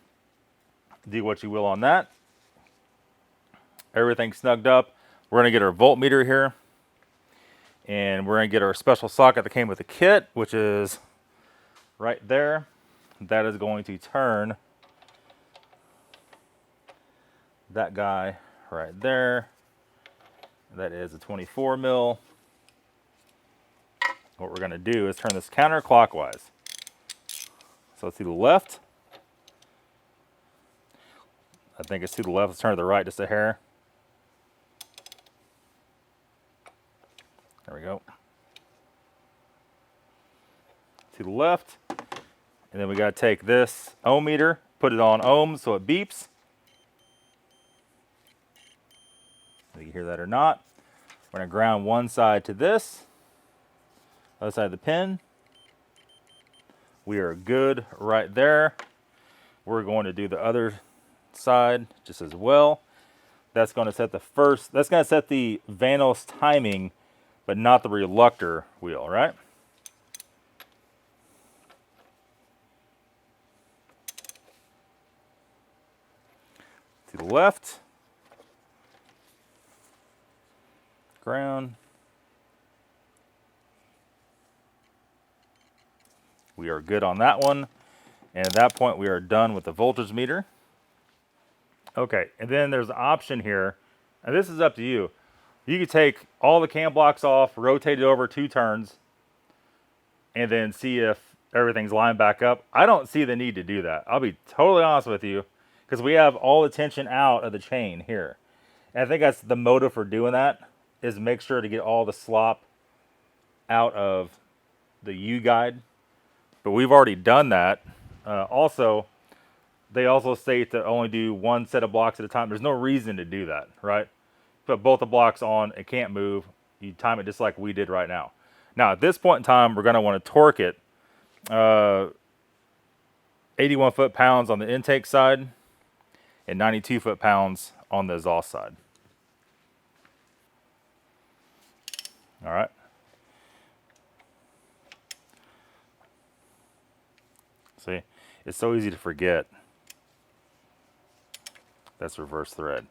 do what you will on that. Everything's snugged up. We're gonna get our voltmeter here. And we're going to get our special socket that came with the kit, which is right there. That is going to turn that guy right there. That is a 24 mil. What we're going to do is turn this counterclockwise. So it's to the left. I think it's to the left. Let's turn to the right just a hair. There we go. To the left. And then we got to take this ohm meter, put it on ohms so it beeps. If you hear that or not. We're going to ground one side to this, other side of the pin. We are good right there. We're going to do the other side just as well. That's going to set the first, that's going to set the Vanos timing, but not the Reluctor wheel, right? To the left. Ground. We are good on that one. And at that point, we are done with the voltage meter. Okay, and then there's an option here, and this is up to you. You can take all the cam blocks off, rotate it over 2 turns, and then see if everything's lined back up. I don't see the need to do that. I'll be totally honest with you, because we have all the tension out of the chain here. And I think that's the motive for doing that, is make sure to get all the slop out of the U-guide. But we've already done that. Also, they also state to only do 1 set of blocks at a time. There's no reason to do that, right? Put both the blocks on, it can't move. You time it just like we did right now. Now, at this point in time, we're going to want to torque it 81 foot-pounds on the intake side and 92 foot-pounds on the exhaust side. All right. See, it's so easy to forget. That's reverse thread.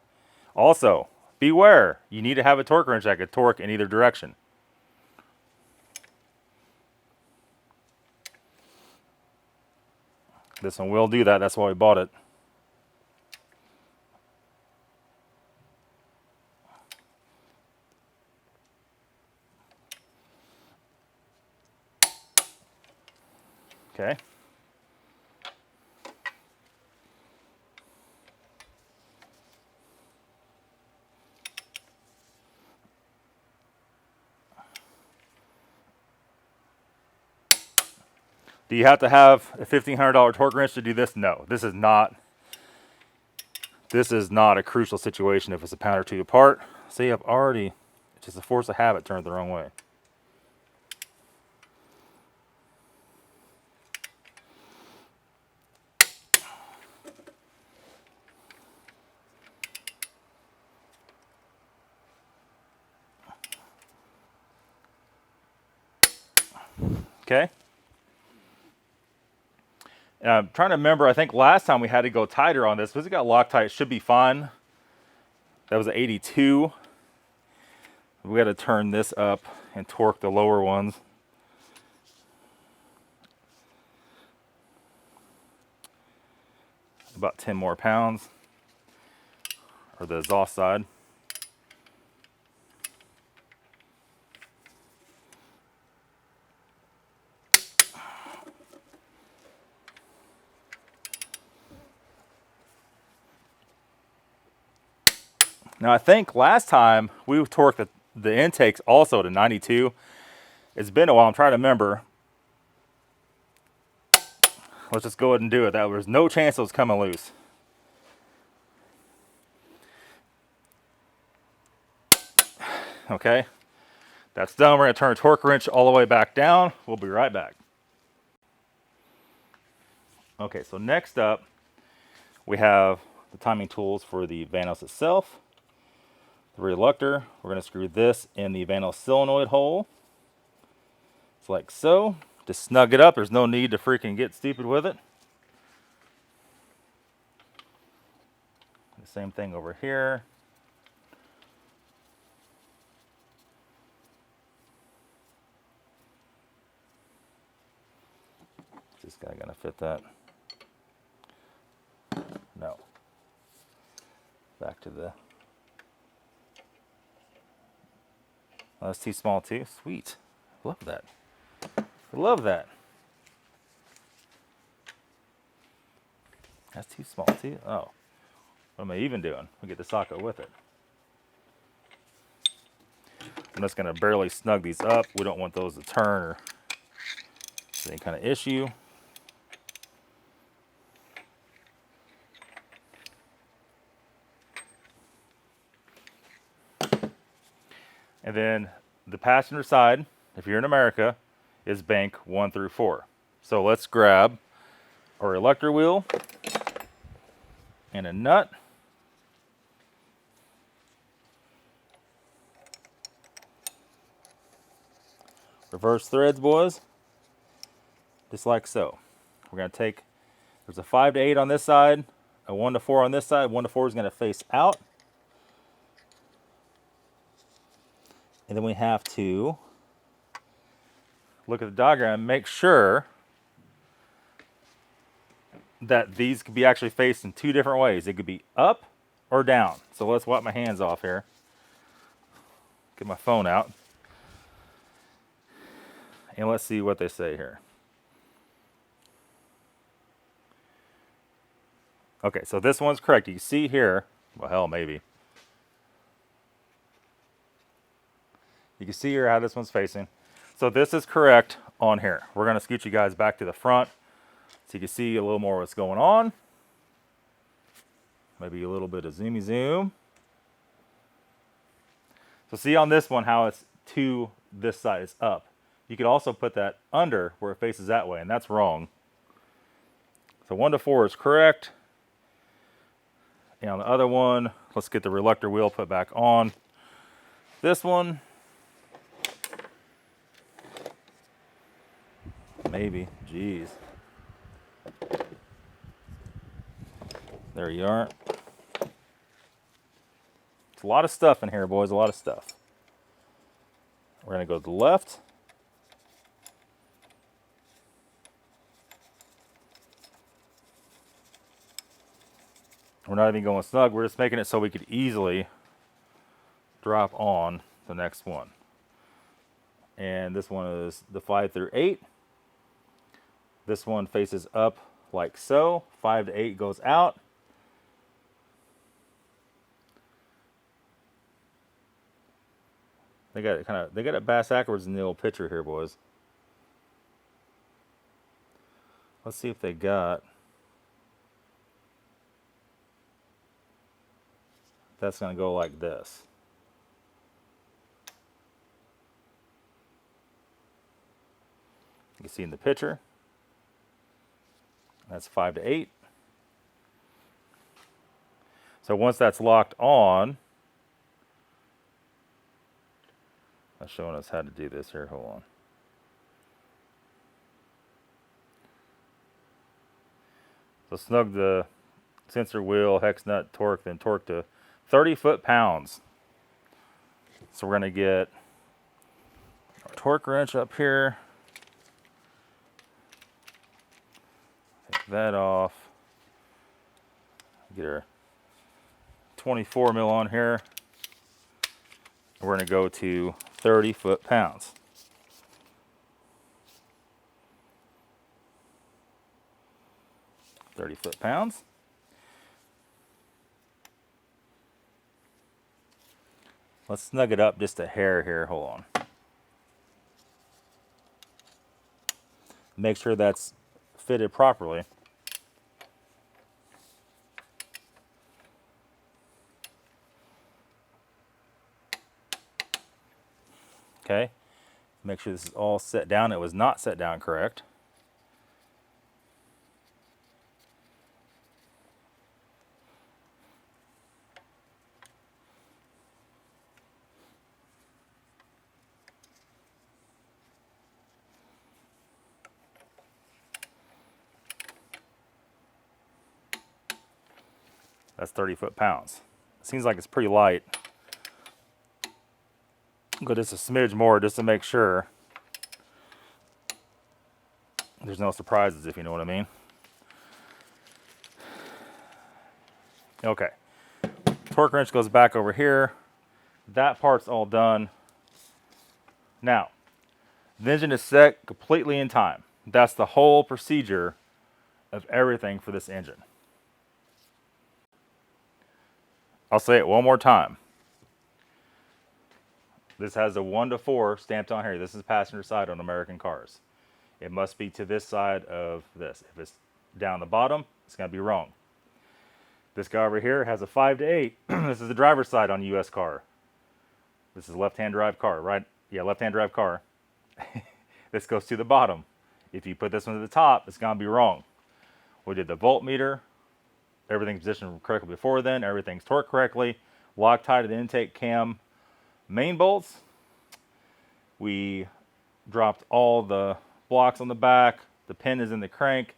Also, beware, you need to have a torque wrench that can torque in either direction. This one will do that, that's why we bought it. Okay. Do you have to have a $1,500 torque wrench to do this? No, this is not a crucial situation if it's a pound or two apart. See, I've already, it's just a force of habit turned the wrong way. Okay. And I'm trying to remember, I think last time we had to go tighter on this because it got Loctite. It should be fine. That was an 82. We got to turn this up and torque the lower ones. About 10 more pounds. Or the exhaust side. Now I think last time we torqued the intakes also to 92. It's been a while, I'm trying to remember. Let's just go ahead and do it. There was no chance it was coming loose. Okay, that's done. We're gonna turn a torque wrench all the way back down. We'll be right back. Okay, so next up, we have the timing tools for the Vanos itself. The Reluctor, we're going to screw this in the Vanos solenoid hole. It's like so. Just snug it up. There's no need to freaking get stupid with it. The same thing over here. Is this guy going to fit that? No. Back to the... Oh, that's too small too. Sweet. Love that. Love that. That's too small too. Oh. What am I even doing? We'll get the socket with it. I'm just going to barely snug these up. We don't want those to turn or any kind of issue. And then the passenger side, if you're in America, is bank 1 through 4. So let's grab a reluctor wheel and a nut. Reverse threads, boys. Just like so. We're going to take, there's a 5 to 8 on this side, a 1 to 4 on this side. 1 to 4 is going to face out. And then we have to look at the diagram and make sure that these could be actually faced in 2 different ways. It could be up or down. So let's wipe my hands off here. Get my phone out. And let's see what they say here. Okay, so this one's correct. You can see here, well, hell, maybe. You can see here how this one's facing. So this is correct on here. We're going to scoot you guys back to the front so you can see a little more what's going on. Maybe a little bit of zoomy zoom. So see on this one how it's to this side, it's up. You could also put that under where it faces that way, and that's wrong. So 1 to 4 is correct. And on the other one, let's get the reluctor wheel put back on. This one, maybe, jeez. There you are. It's a lot of stuff in here, boys, a lot of stuff. We're gonna go to the left. We're not even going snug, we're just making it so we could easily drop on the next one. And this one is the 5 through 8. This one faces up like so. 5 to 8 goes out. They got it bass backwards in the old picture here, boys. Let's see if they got. That's gonna go like this. You can see in the picture. That's 5 to 8. So once that's locked on, that's showing us how to do this here. Hold on. So snug the sensor wheel, hex nut, torque, then torque to 30 foot-pounds. So we're gonna get our torque wrench up here. Take that off. Get our 24 mil on here. We're gonna go to 30 foot-pounds. £30 Let's snug it up just a hair here. Hold on. Make sure that's fitted properly. Okay. Make sure this is all set down. It was not set down correct. That's 30 foot-pounds. Seems like it's pretty light. Go just a smidge more just to make sure there's no surprises, if you know what I mean. Okay. Torque wrench goes back over here. That part's all done. Now, the engine is set completely in time. That's the whole procedure of everything for this engine. I'll say it one more time. This has a 1 to 4 stamped on here. This is passenger side on American cars. It must be to this side of this. If it's down the bottom, it's going to be wrong. This guy over here has a 5 to 8. This is the driver's side on US car. This is a left-hand drive car, right? Yeah, left-hand drive car. This goes to the bottom. If you put this one to the top, it's going to be wrong. We did the voltmeter. Everything's positioned correctly before then. Everything's torqued correctly. Loctite to the intake cam main bolts. We dropped all the blocks on the back. The pin is in the crank.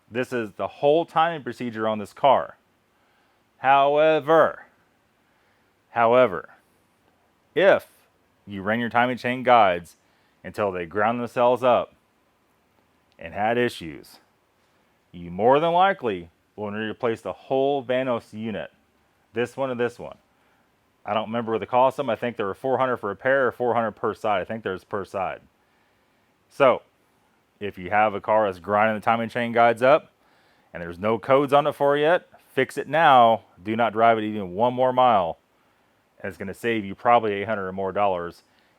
This is the whole timing procedure on this car. However, if you ran your timing chain guides until they ground themselves up and had issues, you more than likely will need to replace the whole Vanos unit. This one and this one. I don't remember what the cost of them. I think there were $400 for a pair or $400 per side. I think there's per side. So, if you have a car that's grinding the timing chain guides up and there's no codes on it for it yet, fix it now. Do not drive it even 1 more mile. And it's going to save you probably $800 or more.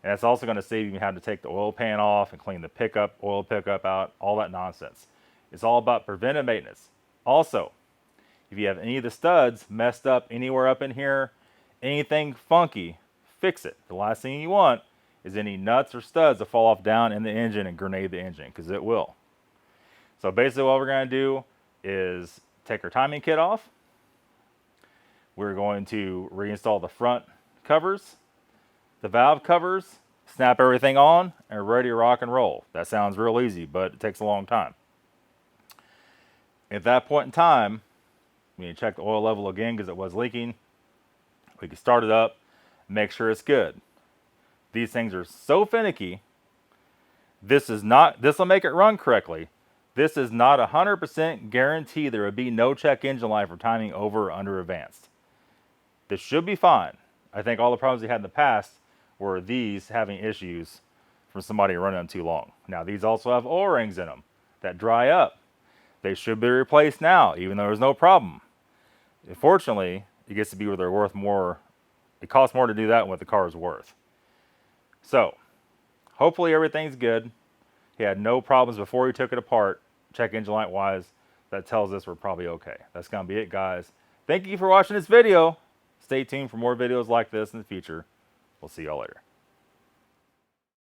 And it's also going to save you having to take the oil pan off and clean the pickup, oil pickup out, all that nonsense. It's all about preventive maintenance. Also, if you have any of the studs messed up anywhere up in here, anything funky, fix it. The last thing you want is any nuts or studs to fall off down in the engine and grenade the engine, because it will. So basically what we're going to do is take our timing kit off. We're going to reinstall the front covers, the valve covers, snap everything on, and we're ready to rock and roll. That sounds real easy, but it takes a long time. At that point in time, we need to check the oil level again because it was leaking. We can start it up, make sure it's good. These things are so finicky. This will make it run correctly. This is not 100% guarantee there would be no check engine light for timing over or under advanced. This should be fine. I think all the problems we had in the past were these having issues from somebody running them too long. Now these also have O-rings in them that dry up. They should be replaced now, even though there's no problem. Unfortunately, it gets to be where they're worth more. It costs more to do that than what the car is worth. So, hopefully everything's good. He had no problems before he took it apart, check engine light wise. That tells us we're probably okay. That's going to be it, guys. Thank you for watching this video. Stay tuned for more videos like this in the future. We'll see y'all later.